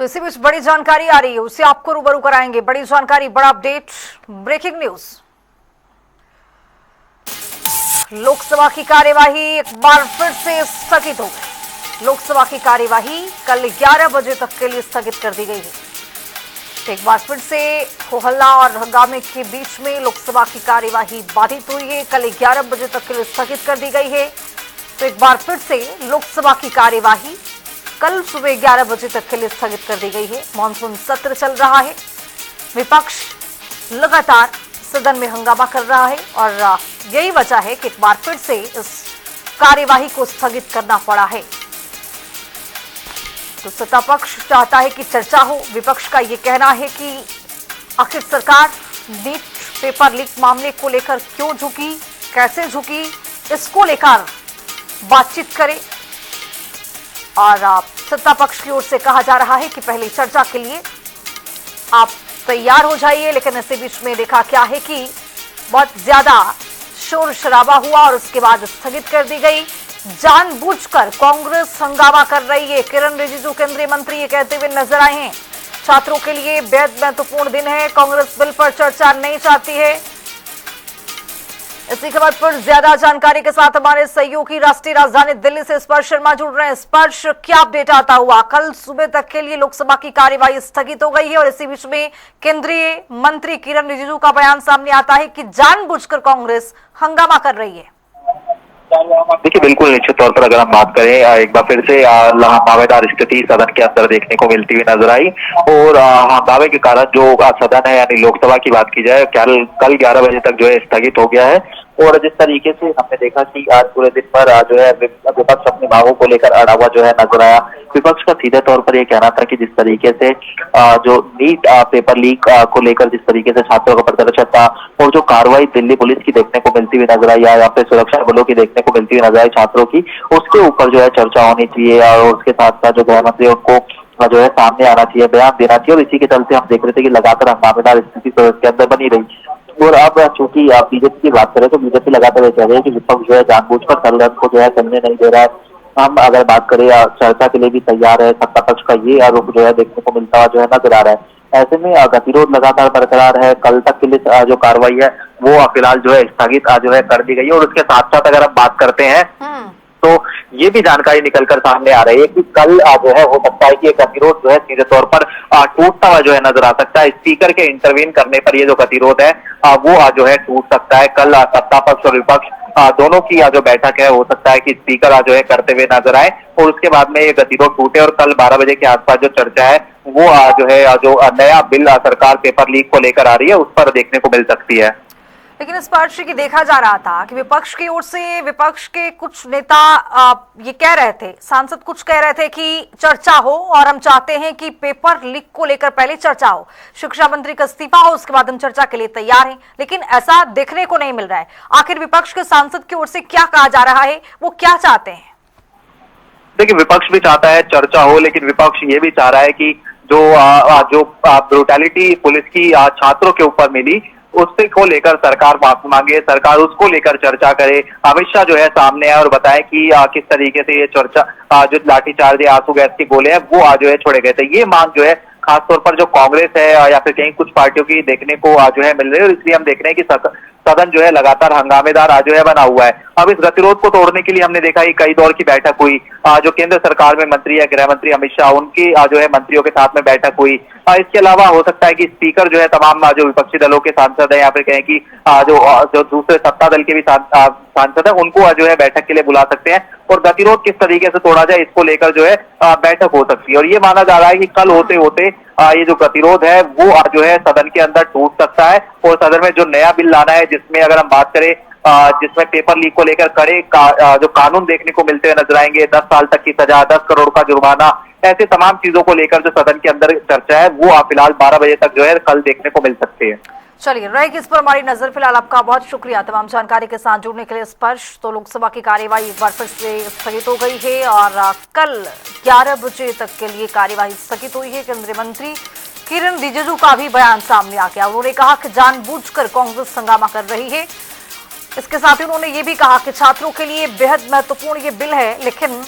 तो इसी बीच बड़ी जानकारी आ रही है, उसे आपको रूबरू कराएंगे। बड़ी जानकारी, बड़ा अपडेट, ब्रेकिंग न्यूज। लोकसभा की कार्यवाही एक बार फिर से स्थगित हो गई। लोकसभा की कार्यवाही कल 11 बजे तक के लिए स्थगित कर दी गई है। तो एक बार फिर से हो हल्ला और हंगामे के बीच में लोकसभा की कार्यवाही बाधित हुई है। कल 11 बजे तक के लिए स्थगित कर दी गई है। तो एक बार फिर से लोकसभा की कार्यवाही कल सुबह 11 बजे तक के लिए स्थगित कर दी गई है। मॉनसून सत्र चल रहा है, विपक्ष लगातार सदन में हंगामा कर रहा है और यही वजह है कि एक बार फिर से इस कार्यवाही को स्थगित करना पड़ा है। तो सत्ता पक्ष चाहता है कि चर्चा हो। विपक्ष का यह कहना है कि आखिर सरकार नीट पेपर लीक मामले को लेकर क्यों झुकी, कैसे झुकी, इसको लेकर बातचीत करे। और सत्ता पक्ष की ओर से कहा जा रहा है कि पहले चर्चा के लिए आप तैयार हो जाइए। लेकिन इसी बीच में देखा क्या है कि बहुत ज्यादा शोर शराबा हुआ और उसके बाद स्थगित कर दी गई। जानबूझकर कांग्रेस हंगामा कर रही है। किरण रिजिजू केंद्रीय मंत्री ये कहते हुए नजर आए हैं, छात्रों के लिए बेहद महत्वपूर्ण दिन है, कांग्रेस बिल पर चर्चा नहीं चाहती है। इसी खबर पर ज्यादा जानकारी के साथ हमारे सहयोगी राष्ट्रीय राजधानी दिल्ली से स्पर्श शर्मा जुड़ रहे हैं। स्पर्श, क्या अपडेट आता हुआ? कल सुबह तक के लिए लोकसभा की कार्यवाही स्थगित हो गई है और इसी बीच में केंद्रीय मंत्री किरण रिजिजू का बयान सामने आता है कि जानबूझकर कांग्रेस हंगामा कर रही है। देखिए, बिल्कुल निश्चित तौर पर अगर हम बात करें, एक बार फिर से हंगामेदार स्थिति सदन के अंदर देखने को मिलती हुई नजर आई और हंगामे के कारण जो सदन है यानी लोकसभा की बात की जाए, कल 11 बजे तक जो है स्थगित हो गया है। और जिस तरीके से हमने देखा कि आज पूरे दिन पर जो है विपक्ष अपनी मांगों को लेकर अड़ा हुआ जो है नजर आया। विपक्ष का सीधे तौर पर यह कहना था कि जिस तरीके से जो नीट पेपर लीक को लेकर जिस तरीके से छात्रों का प्रदर्शन था और जो कार्रवाई दिल्ली पुलिस की देखने को मिलती हुई नजर आई या फिर सुरक्षा बलों की देखने को मिलती हुई नजर आई छात्रों की, उसके ऊपर जो है चर्चा होनी चाहिए और उसके साथ साथ जो गृह मंत्री उनको जो है सामने आना चाहिए, बयान देना चाहिए। और इसी के चलते हम देख रहे थे कि लगातार हंगामेदार स्थिति सदन के अंदर बनी रही। और अब चूंकि आप बीजेपी की बात करें तो बीजेपी लगातार ये कह रही है कि विपक्ष जो है जानबूझकर सदन को जो है चलने नहीं दे रहा है। हम अगर बात करें चर्चा के लिए भी तैयार है, सत्ता पक्ष का ये आरोप जो है देखने को मिलता हुआ जो है नजर आ रहा है। ऐसे में गतिरोध लगातार बरकरार है। कल तक के लिए जो कार्रवाई है वो फिलहाल जो है स्थगित जो है कर दी गई है। और उसके साथ साथ अगर हम बात करते हैं तो ये भी जानकारी निकलकर सामने आ रही है कि कल जो है हो सकता है कि एक गतिरोध जो है सीधे तौर पर टूटता हुआ जो है नजर आ सकता है। स्पीकर के इंटरवीन करने पर ये जो गतिरोध है वो जो है टूट सकता है। कल सत्ता पक्ष और विपक्ष दोनों की जो बैठक है हो सकता है कि स्पीकर जो है करते हुए नजर आए और उसके बाद में ये गतिरोध टूटे और कल 12 बजे के आसपास जो चर्चा है वो जो है जो नया बिल सरकार पेपर लीक को लेकर आ रही है उस पर देखने को मिल सकती है। लेकिन स्पर्श की देखा जा रहा था कि विपक्ष की ओर से विपक्ष के कुछ नेता ये कह रहे थे, सांसद कुछ कह रहे थे कि चर्चा हो और हम चाहते हैं कि पेपर लीक को लेकर पहले चर्चा हो, शिक्षा मंत्री का इस्तीफा हो, उसके बाद हम चर्चा के लिए तैयार हैं। लेकिन ऐसा देखने को नहीं मिल रहा है। आखिर विपक्ष के सांसद की ओर से क्या कहा जा रहा है, वो क्या चाहते हैं? देखिए, विपक्ष भी चाहता है चर्चा हो, लेकिन विपक्ष ये भी चाह रहा है कि जो ब्रुटैलिटी पुलिस की छात्रों के ऊपर मिली उससे को लेकर सरकार माफी मांगे, सरकार उसको लेकर चर्चा करे। अमित शाह जो है सामने आए और बताए कि किस तरीके से ये चर्चा जो लाठीचार्ज या आंसू गैस के गोले हैं वो जो है छोड़े गए थे। ये मांग जो है खासतौर पर जो कांग्रेस है या फिर कहीं कुछ पार्टियों की देखने को जो है मिल रही है और इसलिए हम देख रहे हैं कि सदन जो है लगातार हंगामेदार जो है बना हुआ है। अब इस गतिरोध को तोड़ने के लिए हमने देखा कि कई दौर की बैठक हुई। जो केंद्र सरकार में मंत्री है गृह मंत्री अमित शाह, उनकी जो है मंत्रियों के साथ में बैठक हुई। इसके अलावा हो सकता है कि स्पीकर जो है तमाम जो विपक्षी दलों के सांसद है या फिर कहें कि जो दूसरे सत्ता दल के भी सांसद है उनको जो है बैठक के लिए बुला सकते हैं और गतिरोध किस तरीके से तोड़ा जाए इसको लेकर जो है बैठक हो सकती है। और ये माना जा रहा है कि कल होते होते ये जो गतिरोध है वो जो है सदन के अंदर टूट सकता है और सदन में जो नया बिल लाना है जिसमें अगर हम बात करें जिसमें पेपर लीक को लेकर कड़े जो कानून देखने को मिलते हुए नजर आएंगे, 10 साल तक की सजा, 10 करोड़ का जुर्माना, ऐसे तमाम चीजों को लेकर जो सदन के अंदर चर्चा है वो फिलहाल 12 बजे तक जो है कल देखने को मिल सकती है। चलिए, रहेगी इस पर हमारी नजर। फिलहाल आपका बहुत शुक्रिया तमाम जानकारी के साथ जुड़ने के लिए। स्पर्श, तो लोकसभा की कार्यवाही एक बार फिर से स्थगित हो गई है और कल 11 बजे तक के लिए कार्यवाही स्थगित हुई है। केंद्रीय मंत्री किरण रिजिजू का भी बयान सामने आ गया। उन्होंने कहा कि जानबूझकर कांग्रेस हंगामा कर रही है। इसके साथ ही उन्होंने ये भी कहा कि छात्रों के लिए बेहद महत्वपूर्ण ये बिल है, लेकिन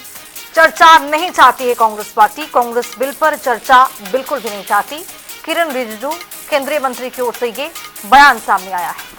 चर्चा नहीं चाहती है कांग्रेस पार्टी। कांग्रेस बिल पर चर्चा बिल्कुल भी नहीं चाहती। किरण रिजिजू केंद्रीय मंत्री की ओर से ये बयान सामने आया है।